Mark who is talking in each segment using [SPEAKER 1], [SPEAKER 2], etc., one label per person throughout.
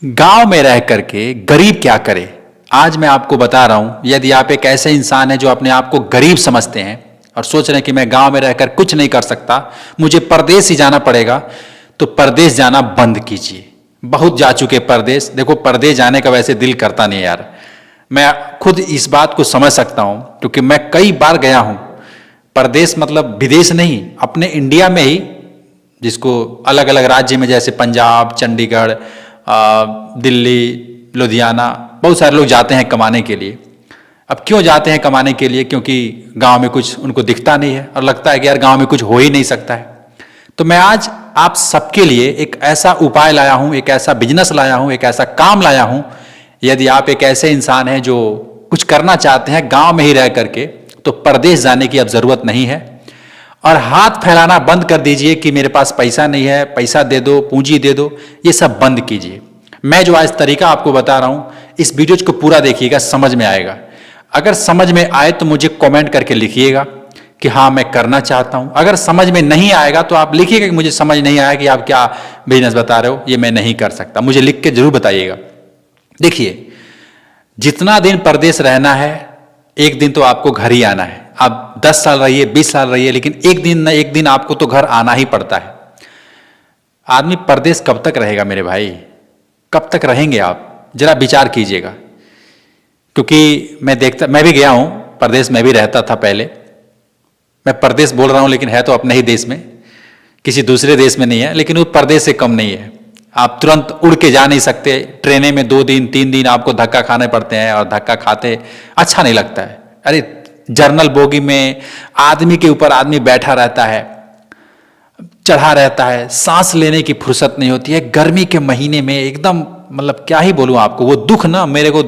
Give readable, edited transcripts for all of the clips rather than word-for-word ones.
[SPEAKER 1] गांव में रह करके गरीब क्या करे, आज मैं आपको बता रहा हूं। यदि आप एक ऐसे इंसान हैं जो अपने आप को गरीब समझते हैं और सोच रहे हैं कि मैं गांव में रहकर कुछ नहीं कर सकता, मुझे परदेश ही जाना पड़ेगा, तो परदेश जाना बंद कीजिए। बहुत जा चुके परदेश। देखो, परदेश जाने का वैसे दिल करता नहीं यार। मैं खुद इस बात को समझ सकता हूं क्योंकि मैं कई बार गया हूं परदेश, मतलब विदेश नहीं, अपने इंडिया में ही, जिसको अलग अलग राज्य में, जैसे पंजाब, चंडीगढ़, दिल्ली, लुधियाना, बहुत सारे लोग जाते हैं कमाने के लिए। अब क्यों जाते हैं कमाने के लिए? क्योंकि गांव में कुछ उनको दिखता नहीं है और लगता है कि यार गांव में कुछ हो ही नहीं सकता है। तो मैं आज आप सबके लिए एक ऐसा उपाय लाया हूं, एक ऐसा बिजनेस लाया हूं, एक ऐसा काम लाया हूं। यदि आप एक ऐसे इंसान हैं जो कुछ करना चाहते हैं गांव में ही रह करके, तो परदेश जाने की अब जरूरत नहीं है। और हाथ फैलाना बंद कर दीजिए कि मेरे पास पैसा नहीं है, पैसा दे दो, पूंजी दे दो, ये सब बंद कीजिए। मैं जो आज तरीका आपको बता रहा हूं, इस वीडियो को पूरा देखिएगा, समझ में आएगा। अगर समझ में आए तो मुझे कमेंट करके लिखिएगा कि हाँ मैं करना चाहता हूं। अगर समझ में नहीं आएगा तो आप लिखिएगा कि मुझे समझ नहीं आया कि आप क्या बिजनेस बता रहे हो, ये मैं नहीं कर सकता। मुझे लिख के जरूर बताइएगा। देखिए, जितना दिन परदेश रहना है, एक दिन तो आपको घर ही आना है। आप 10 साल रहिए, 20 साल रहिए, लेकिन एक दिन न एक दिन आपको तो घर आना ही पड़ता है। आदमी परदेश कब तक रहेगा मेरे भाई? कब तक रहेंगे आप? जरा विचार कीजिएगा। क्योंकि मैं भी गया हूं परदेश, मैं भी रहता था पहले। मैं परदेश बोल रहा हूं लेकिन है तो अपने ही देश में, किसी दूसरे देश में नहीं है, लेकिन वो परदेश से कम नहीं है। आप तुरंत उड़ के जा नहीं सकते। ट्रेनें में 2 दिन 3 दिन आपको धक्का खाने पड़ते हैं और धक्का खाते अच्छा नहीं लगता है। अरे, जर्नल बोगी में आदमी के ऊपर आदमी बैठा रहता है, चढ़ा रहता है, सांस लेने की फुर्सत नहीं होती है। गर्मी के महीने में एकदम, मतलब क्या ही बोलूं आपको, वो दुख ना मेरे को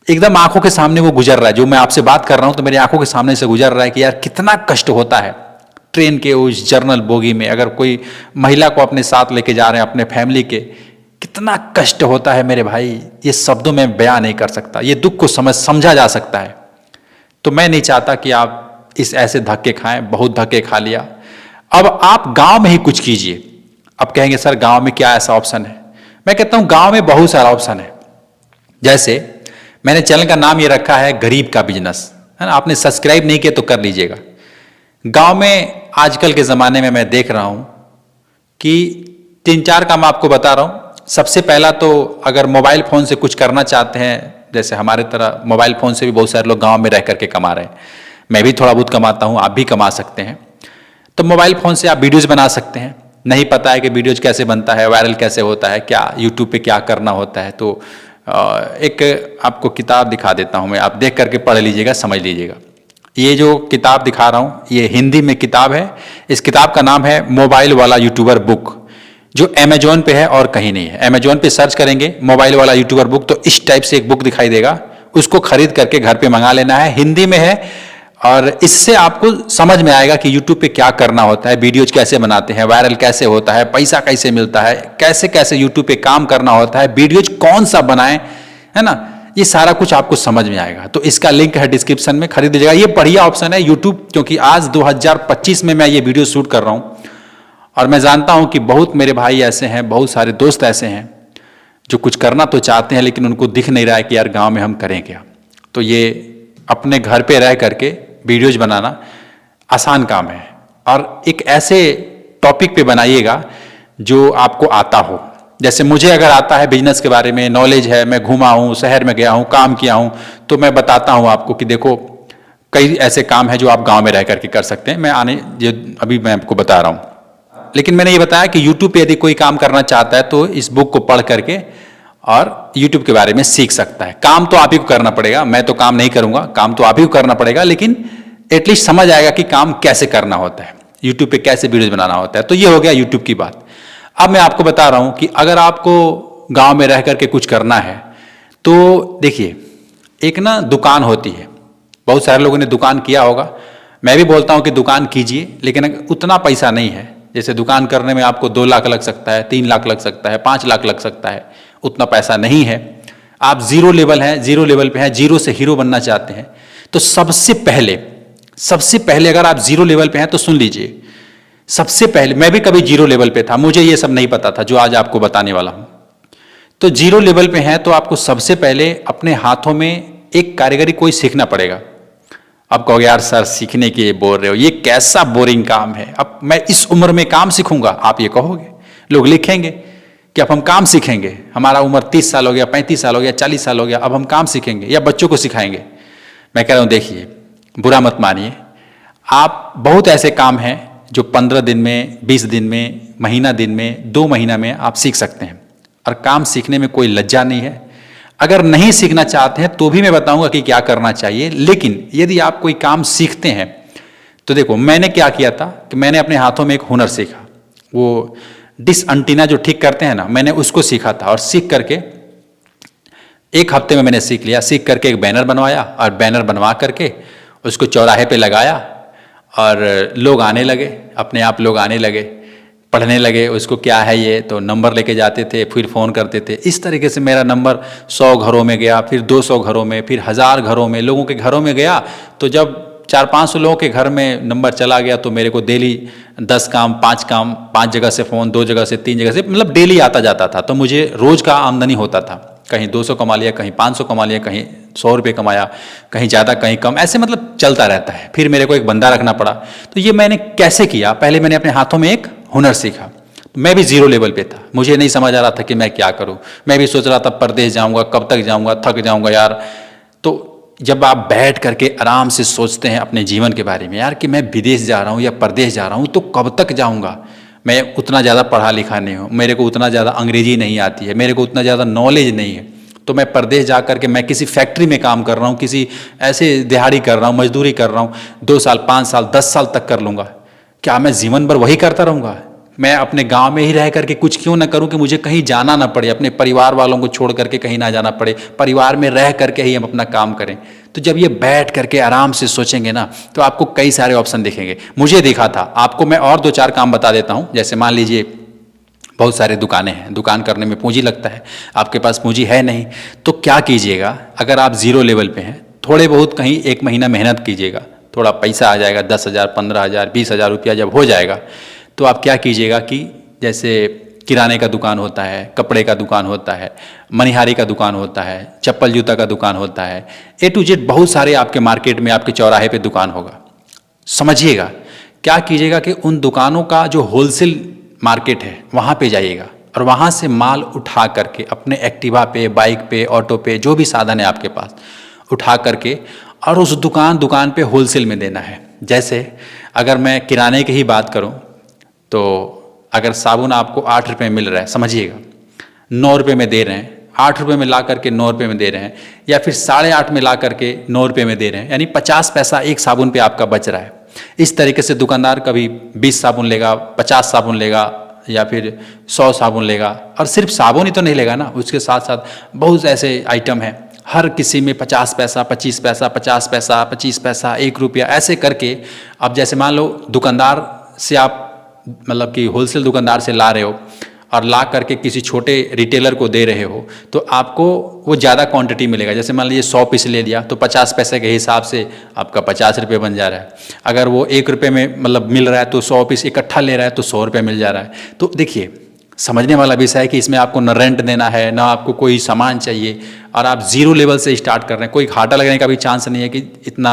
[SPEAKER 1] एकदम आंखों के सामने वो गुजर रहा है। जो मैं आपसे बात कर रहा हूं तो मेरी आंखों के सामने से गुजर रहा है कि यार कितना कष्ट होता है ट्रेन के उस जर्नल बोगी में। अगर कोई महिला को अपने साथ लेके जा रहे हैं, अपने फैमिली के, कितना कष्ट होता है मेरे भाई, ये शब्दों में बयां नहीं कर सकता। ये दुख को समझा जा सकता है। तो मैं नहीं चाहता कि आप इस ऐसे धक्के खाएं। बहुत धक्के खा लिया, अब आप गांव में ही कुछ कीजिए। अब कहेंगे सर गांव में क्या ऐसा ऑप्शन है? मैं कहता हूं गांव में बहुत सारा ऑप्शन है। जैसे मैंने चैनल का नाम ये रखा है गरीब का बिजनेस, है ना। आपने सब्सक्राइब नहीं किया तो कर लीजिएगा। गांव में आजकल के ज़माने में मैं देख रहा हूं कि 3-4 काम आपको बता रहा हूं। सबसे पहला तो अगर मोबाइल फ़ोन से कुछ करना चाहते हैं, जैसे हमारे तरह मोबाइल फ़ोन से भी बहुत सारे लोग गांव में रह करके कमा रहे हैं। मैं भी थोड़ा बहुत कमाता हूं, आप भी कमा सकते हैं। तो मोबाइल फ़ोन से आप वीडियोज़ बना सकते हैं। नहीं पता है कि वीडियोज़ कैसे बनता है, वायरल कैसे होता है, क्या यूट्यूब पर क्या करना होता है, तो एक आपको किताब दिखा देता हूं मैं, आप देख करके पढ़ लीजिएगा, समझ लीजिएगा। ये जो किताब दिखा रहा हूं ये हिंदी में किताब है। इस किताब का नाम है मोबाइल वाला यूट्यूबर बुक, जो अमेजोन पे है और कहीं नहीं है। अमेजोन पे सर्च करेंगे मोबाइल वाला यूट्यूबर बुक तो इस टाइप से एक बुक दिखाई देगा। उसको खरीद करके घर पे मंगा लेना है। हिंदी में है और इससे आपको समझ में आएगा कि यूट्यूब पे क्या करना होता है, वीडियोज कैसे बनाते हैं, वायरल कैसे होता है, पैसा कैसे मिलता है, कैसे कैसे यूट्यूब पे काम करना होता है, वीडियोज कौन सा बनाएं, है ना। ये सारा कुछ आपको समझ में आएगा। तो इसका लिंक है डिस्क्रिप्शन में, खरीद लीजिएगा। ये बढ़िया ऑप्शन है यूट्यूब, क्योंकि आज 2025 में मैं ये वीडियो शूट कर रहा हूँ और मैं जानता हूँ कि बहुत मेरे भाई ऐसे हैं, बहुत सारे दोस्त ऐसे हैं जो कुछ करना तो चाहते हैं लेकिन उनको दिख नहीं रहा है कि यार गाँव में हम करें क्या। तो ये अपने घर पे रह करके वीडियोज बनाना आसान काम है और एक ऐसे टॉपिक पे बनाइएगा जो आपको आता हो। जैसे मुझे अगर आता है बिजनेस के बारे में, नॉलेज है, मैं घूमा हूँ, शहर में गया हूँ, काम किया हूँ, तो मैं बताता हूँ आपको कि देखो कई ऐसे काम है जो आप गांव में रह करके कर सकते हैं। अभी मैं आपको बता रहा हूँ। लेकिन मैंने ये बताया कि यूट्यूब पे यदि कोई काम करना चाहता है तो इस बुक को पढ़ करके और यूट्यूब के बारे में सीख सकता है। काम तो आप ही को करना पड़ेगा, मैं तो काम नहीं करूंगा, काम तो आप ही को करना पड़ेगा, लेकिन एटलीस्ट समझ आएगा कि काम कैसे करना होता है, यूट्यूब पे कैसे वीडियोज बनाना होता है। तो ये हो गया यूट्यूब की बात। अब मैं आपको बता रहा हूं कि अगर आपको गांव में रह करके कुछ करना है तो देखिए, एक ना दुकान होती है, बहुत सारे लोगों ने दुकान किया होगा। मैं भी बोलता हूं कि दुकान कीजिए, लेकिन उतना पैसा नहीं है। जैसे दुकान करने में आपको 2 लाख लग सकता है, 3 लाख लग सकता है, 5 लाख लग सकता है, उतना पैसा नहीं है। आप जीरो लेवल पे हैं, जीरो से हीरो बनना चाहते हैं, तो सबसे पहले अगर आप जीरो लेवल पे हैं तो सुन लीजिए। सबसे पहले, मैं भी कभी जीरो लेवल पे था, मुझे ये सब नहीं पता था जो आज आपको बताने वाला हूं। तो जीरो लेवल पे हैं तो आपको सबसे पहले अपने हाथों में एक कारीगरी कोई सीखना पड़ेगा। आप कहोगे यार सर सीखने के बोल रहे हो, ये कैसा बोरिंग काम है, अब मैं इस उम्र में काम सीखूंगा, आप ये कहोगे। लोग लिखेंगे कि अब हम काम सीखेंगे, हमारा उम्र 30 साल हो गया, 35 साल हो गया, 40 साल हो गया, अब हम काम सीखेंगे या बच्चों को सिखाएंगे। मैं कह रहा हूं देखिए, बुरा मत मानिए, आप बहुत ऐसे काम हैं जो 15 दिन में, 20 दिन में, महीना दिन में, 2 महीना में आप सीख सकते हैं। और काम सीखने में कोई लज्जा नहीं है। अगर नहीं सीखना चाहते हैं तो भी मैं बताऊंगा कि क्या करना चाहिए। लेकिन यदि आप कोई काम सीखते हैं तो देखो, मैंने क्या किया था कि मैंने अपने हाथों में एक हुनर सीखा। वो डिश एंटीना जो ठीक करते हैं ना, मैंने उसको सीखा था। और सीख करके 1 हफ्ते में मैंने सीख लिया। सीख करके एक बैनर बनवाया और बैनर बनवा करके उसको चौराहे पे लगाया और लोग आने लगे, अपने आप लोग आने लगे, पढ़ने लगे उसको, क्या है ये, तो नंबर लेके जाते थे, फिर फ़ोन करते थे। इस तरीके से मेरा नंबर 100 घरों में गया, फिर 200 घरों में, फिर 1000 घरों में, लोगों के घरों में गया। तो जब 400-500 लोगों के घर में नंबर चला गया तो मेरे को डेली 10 काम, 5 काम, 5 जगह से फ़ोन, 2 जगह से, 3 जगह से, मतलब डेली आता जाता था। तो मुझे रोज़ का आमदनी होता था। कहीं 200 कमा लिया, कहीं 500 कमा लिया, कहीं 100 रुपये कमाया, कहीं ज़्यादा कहीं कम, ऐसे मतलब चलता रहता है। फिर मेरे को एक बंदा रखना पड़ा। तो ये मैंने कैसे किया, पहले मैंने अपने हाथों में एक हुनर सीखा। मैं भी जीरो लेवल पे था, मुझे नहीं समझ आ रहा था कि मैं क्या करूं। मैं भी सोच रहा था परदेश जाऊंगा, कब तक जाऊंगा, थक जाऊंगा यार। तो जब आप बैठ करके आराम से सोचते हैं अपने जीवन के बारे में, यार कि मैं विदेश जा रहा हूं या परदेश जा रहा हूं तो कब तक जाऊंगा, मैं उतना ज़्यादा पढ़ा लिखा नहीं हूँ, मेरे को उतना ज़्यादा अंग्रेजी नहीं आती है, मेरे को उतना ज़्यादा नॉलेज नहीं है, तो मैं परदेश जा करके मैं किसी फैक्ट्री में काम कर रहा हूँ, किसी ऐसे दिहाड़ी कर रहा हूँ, मजदूरी कर रहा हूँ, 2 साल, 5 साल, 10 साल तक कर लूँगा। क्या मैं जीवन भर वही करता रहूँगा? मैं अपने गांव में ही रह करके कुछ क्यों ना करूं कि मुझे कहीं जाना ना पड़े, अपने परिवार वालों को छोड़ करके कहीं ना जाना पड़े, परिवार में रह करके ही हम अपना काम करें। तो जब ये बैठ करके आराम से सोचेंगे ना तो आपको कई सारे ऑप्शन दिखेंगे। मुझे दिखा था, आपको मैं और 2-4 काम बता देता हूं। जैसे मान लीजिए बहुत सारे दुकानें हैं, दुकान करने में पूंजी लगता है, आपके पास पूंजी है नहीं, तो क्या कीजिएगा, अगर आप जीरो लेवल पे हैं, थोड़े बहुत कहीं 1 महीना मेहनत कीजिएगा, थोड़ा पैसा आ जाएगा, 10,000, 15,000, 20,000 रुपया जब हो जाएगा तो आप क्या कीजिएगा कि जैसे किराने का दुकान होता है, कपड़े का दुकान होता है, मनिहारी का दुकान होता है, चप्पल जूता का दुकान होता है, A to Z बहुत सारे आपके मार्केट में, आपके चौराहे पे दुकान होगा। समझिएगा, क्या कीजिएगा कि उन दुकानों का जो होलसेल मार्केट है वहाँ पे जाइएगा और वहाँ से माल उठा करके अपने एक्टिवा पे, बाइक पे, ऑटो पे, जो भी साधन है आपके पास, उठा करके और उस दुकान पे होलसेल में देना है। जैसे अगर मैं किराने की ही बात करूँ तो अगर साबुन आपको 8 रुपये मिल रहा है, समझिएगा 9 रुपये में दे रहे हैं, 8 रुपये में ला करके 9 रुपये में दे रहे हैं, या फिर 8.5 में ला करके 9 रुपये में दे रहे हैं, यानी 50 पैसा एक साबुन पे आपका बच रहा है। इस तरीके से दुकानदार कभी 20 साबुन लेगा, 50 साबुन लेगा, या फिर 100 साबुन लेगा। और सिर्फ साबुन ही तो नहीं लेगा ना, उसके साथ साथ बहुत ऐसे आइटम हैं, हर किसी में 50 पैसा, 25 पैसा, 50 पैसा, 25 पैसा, 1 रुपया, ऐसे करके। अब जैसे मान लो दुकानदार से आप मतलब कि होलसेल दुकानदार से ला रहे हो और ला करके किसी छोटे रिटेलर को दे रहे हो तो आपको वो ज़्यादा क्वांटिटी मिलेगा। जैसे मान लीजिए 100 पीस ले लिया तो 50 पैसे के हिसाब से आपका 50 रुपये बन जा रहा है। अगर वो 1 रुपये में मतलब मिल रहा है तो 100 पीस इकट्ठा ले रहा है तो 100 रुपये मिल जा रहा है। तो देखिए, समझने वाला विषय है कि इसमें आपको न रेंट देना है, ना आपको कोई सामान चाहिए, और आप जीरो लेवल से स्टार्ट कर रहे हैं। कोई घाटा लगने का भी चांस नहीं है कि इतना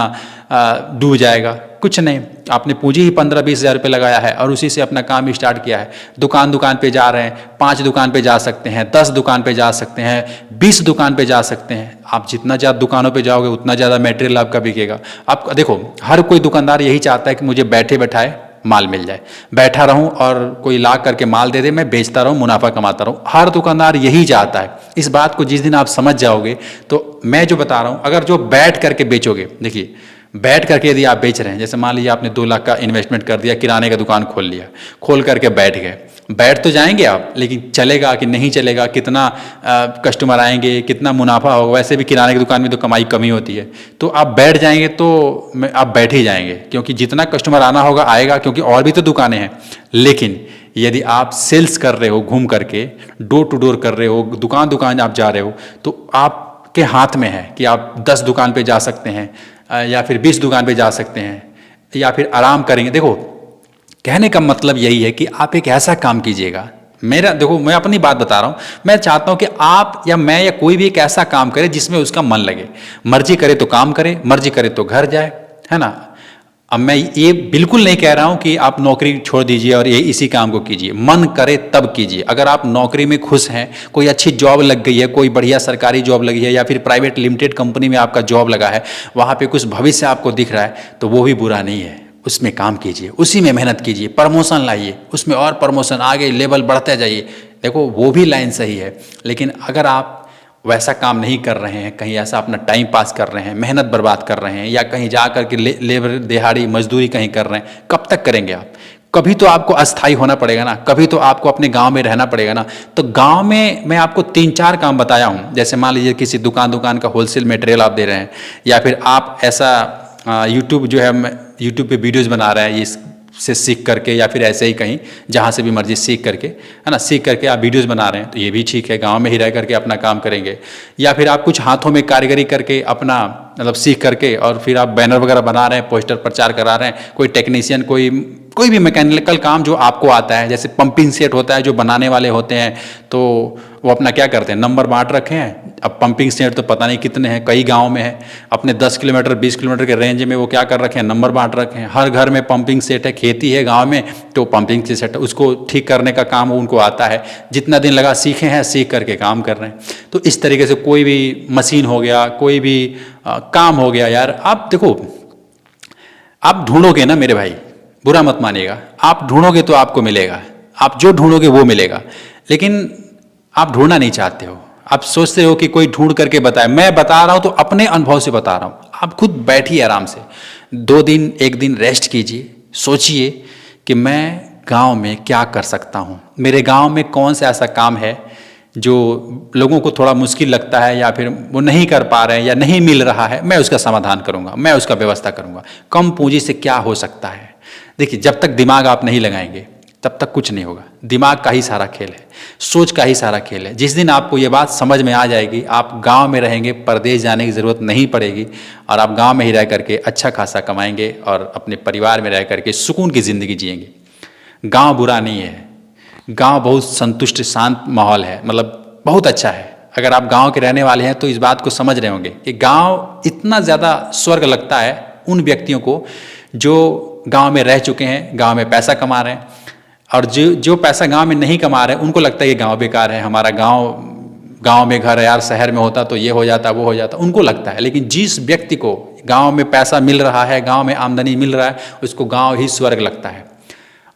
[SPEAKER 1] डूब जाएगा, कुछ नहीं। आपने पूंजी ही 15-20 हज़ार रुपये लगाया है और उसी से अपना काम स्टार्ट किया है। दुकान पे जा रहे हैं, 5 दुकान पे जा सकते हैं, 10 दुकान पे जा सकते हैं, 20 दुकान पे जा सकते हैं। आप जितना ज़्यादा दुकानों पे जाओगे उतना ज़्यादा मटेरियल आपका बिकेगा। आप देखो, हर कोई दुकानदार यही चाहता है कि मुझे बैठे बैठाए माल मिल जाए, बैठा रहूं और कोई ला करके माल दे दे, मैं बेचता रहूं, मुनाफा कमाता रहूं। हर दुकानदार यही चाहता है। इस बात को जिस दिन आप समझ जाओगे तो मैं जो बता रहा हूं, अगर जो बैठ करके बेचोगे, देखिए बैठ करके यदि आप बेच रहे हैं, जैसे मान लीजिए आपने 2 लाख का इन्वेस्टमेंट कर दिया, किराने का दुकान खोल लिया, खोल करके बैठ गए, बैठ तो जाएंगे आप, लेकिन चलेगा कि नहीं चलेगा, कितना कस्टमर आएंगे, कितना मुनाफा होगा। वैसे भी किराने की दुकान में तो कमाई कमी होती है, तो आप बैठ जाएंगे तो आप बैठ ही जाएंगे, क्योंकि जितना कस्टमर आना होगा आएगा, क्योंकि और भी तो दुकानें हैं। लेकिन यदि आप सेल्स कर रहे हो, घूम करके डोर टू डोर कर रहे हो, दुकान आप जा रहे हो, तो आपके हाथ में है कि आप 10 दुकान पे जा सकते हैं या फिर 20 दुकान पे जा सकते हैं, या फिर आराम करेंगे। देखो, कहने का मतलब यही है कि आप एक ऐसा काम कीजिएगा, मेरा देखो, मैं अपनी बात बता रहा हूँ। मैं चाहता हूँ कि आप या मैं या कोई भी एक ऐसा काम करे जिसमें उसका मन लगे। मर्जी करे तो काम करे, मर्जी करे तो घर जाए, है ना। अब मैं ये बिल्कुल नहीं कह रहा हूँ कि आप नौकरी छोड़ दीजिए और ये इसी काम को कीजिए, मन करे तब कीजिए। अगर आप नौकरी में खुश हैं, कोई अच्छी जॉब लग गई है, कोई बढ़िया सरकारी जॉब लगी है या फिर प्राइवेट लिमिटेड कंपनी में आपका जॉब लगा है, वहाँ पे कुछ भविष्य आपको दिख रहा है, तो वो भी बुरा नहीं है। उसमें काम कीजिए, उसी में मेहनत कीजिए, प्रमोशन लाइए, उसमें और प्रमोशन, आगे लेवल बढ़ते जाइए। देखो वो भी लाइन सही है, लेकिन अगर आप वैसा काम नहीं कर रहे हैं, कहीं ऐसा अपना टाइम पास कर रहे हैं, मेहनत बर्बाद कर रहे हैं, या कहीं जा कर के लेबर दिहाड़ी मजदूरी कहीं कर रहे हैं, कब तक करेंगे आप? कभी तो आपको अस्थायी होना पड़ेगा ना, कभी तो आपको अपने गांव में रहना पड़ेगा ना। तो गांव में मैं आपको 3-4 काम बताया हूं। जैसे मान लीजिए किसी दुकान का होलसेल मटेरियल आप दे रहे हैं, या फिर आप ऐसा यूट्यूब जो है, यूट्यूब पे वीडियोज़ बना रहे हैं, ये से सीख करके, या फिर ऐसे ही कहीं जहाँ से भी मर्जी सीख करके, है ना, सीख करके आप वीडियोस बना रहे हैं, तो ये भी ठीक है, गांव में ही रह करके अपना काम करेंगे। या फिर आप कुछ हाथों में कारीगरी करके अपना मतलब सीख करके, और फिर आप बैनर वगैरह बना रहे हैं, पोस्टर प्रचार करा रहे हैं, कोई टेक्नीशियन, कोई भी मैकेनिकल काम जो आपको आता है, जैसे पंपिंग सेट होता है जो बनाने वाले होते हैं, तो वो अपना क्या करते हैं, नंबर बांट रखे हैं। अब पंपिंग सेट तो पता नहीं कितने हैं, कई गांव में है, अपने 10 किलोमीटर 20 किलोमीटर के रेंज में वो क्या कर रखे हैं, नंबर बांट रखे हैं। हर घर में पंपिंग सेट है, खेती है गांव में, तो पंपिंग सेट उसको ठीक करने का काम उनको आता है। जितना दिन लगा सीखे हैं, सीख करके काम कर रहे हैं। तो इस तरीके से कोई भी मशीन हो गया, कोई भी काम हो गया, यार आप देखो, आप ढूंढोगे ना मेरे भाई, बुरा मत मानिएगा, आप ढूंढोगे तो आपको मिलेगा, आप जो ढूंढोगे वो मिलेगा। लेकिन आप ढूंढना नहीं चाहते हो, आप सोचते हो कि कोई ढूंढ करके बताए। मैं बता रहा हूं तो अपने अनुभव से बता रहा हूं। आप खुद बैठिए आराम से, 2 दिन 1 दिन रेस्ट कीजिए, सोचिए कि मैं गांव में क्या कर सकता हूं, मेरे गांव में कौन सा ऐसा काम है जो लोगों को थोड़ा मुश्किल लगता है, या फिर वो नहीं कर पा रहे हैं या नहीं मिल रहा है, मैं उसका समाधान करूंगा, मैं उसका व्यवस्था करूंगा। कम पूंजी से क्या हो सकता है? देखिए, जब तक दिमाग आप नहीं लगाएंगे तब तक कुछ नहीं होगा। दिमाग का ही सारा खेल है, सोच का ही सारा खेल है। जिस दिन आपको ये बात समझ में आ जाएगी, आप गांव में रहेंगे, परदेश जाने की ज़रूरत नहीं पड़ेगी, और आप गांव में ही रह करके अच्छा खासा कमाएंगे और अपने परिवार में रह करके सुकून की ज़िंदगी जिएंगे। गांव बुरा नहीं है, गांव बहुत संतुष्ट शांत माहौल है, मतलब बहुत अच्छा है। अगर आप गांव के रहने वाले हैं तो इस बात को समझ रहे होंगे कि गांव इतना ज़्यादा स्वर्ग लगता है उन व्यक्तियों को जो गांव में रह चुके हैं, गांव में पैसा कमा रहे हैं। और जो पैसा गांव में नहीं कमा रहे, उनको लगता है कि गांव बेकार है, हमारा गांव में घर है यार, शहर में होता तो ये हो जाता वो हो जाता, उनको लगता है। लेकिन जिस व्यक्ति को गांव में पैसा मिल रहा है, गांव में आमदनी मिल रहा है, उसको गांव ही स्वर्ग लगता है।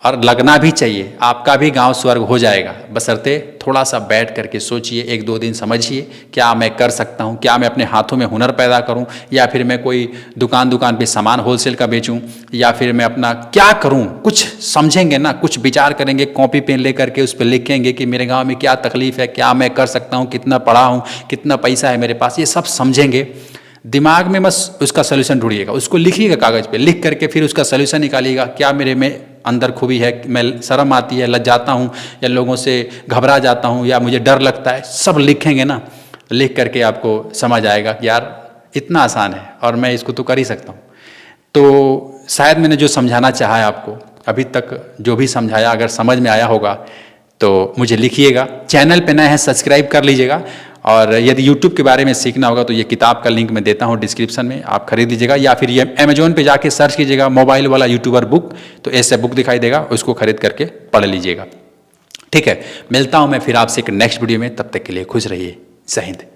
[SPEAKER 1] और लगना भी चाहिए, आपका भी गांव स्वर्ग हो जाएगा, बशर्ते थोड़ा सा बैठ करके सोचिए, 1-2 दिन समझिए क्या मैं कर सकता हूं, क्या मैं अपने हाथों में हुनर पैदा करूं, या फिर मैं कोई दुकान पे सामान होलसेल का बेचूं, या फिर मैं अपना क्या करूं। कुछ समझेंगे ना, कुछ विचार करेंगे, कॉपी पेन लेकर के उस पर लिखेंगे कि मेरे गाँव में क्या तकलीफ है, क्या मैं कर सकता हूँ, कितना पढ़ा हूँ, कितना पैसा है मेरे पास, ये सब समझेंगे। दिमाग में बस उसका सलूशन ढूंढिएगा, उसको लिखिएगा कागज़ पे, लिख करके फिर उसका सलूशन निकालिएगा। क्या मेरे में अंदर खूबी है, मैं शर्म आती है, लज्जाता हूँ, या लोगों से घबरा जाता हूँ, या मुझे डर लगता है, सब लिखेंगे ना। लिख करके आपको समझ आएगा कि यार इतना आसान है और मैं इसको तो कर ही सकता हूँ। तो शायद मैंने जो समझाना चाहा है आपको अभी तक, जो भी समझाया, अगर समझ में आया होगा तो मुझे लिखिएगा। चैनल पे नए हैं, सब्सक्राइब कर लीजिएगा। और यदि YouTube के बारे में सीखना होगा तो ये किताब का लिंक मैं देता हूँ डिस्क्रिप्शन में, आप खरीद लीजिएगा, या फिर ये अमेजोन पे जाके सर्च कीजिएगा मोबाइल वाला यूट्यूबर बुक, तो ऐसे बुक दिखाई देगा, उसको खरीद करके पढ़ लीजिएगा। ठीक है, मिलता हूँ मैं फिर आपसे एक नेक्स्ट वीडियो में, तब तक के लिए खुश रहिए। जय हिंद।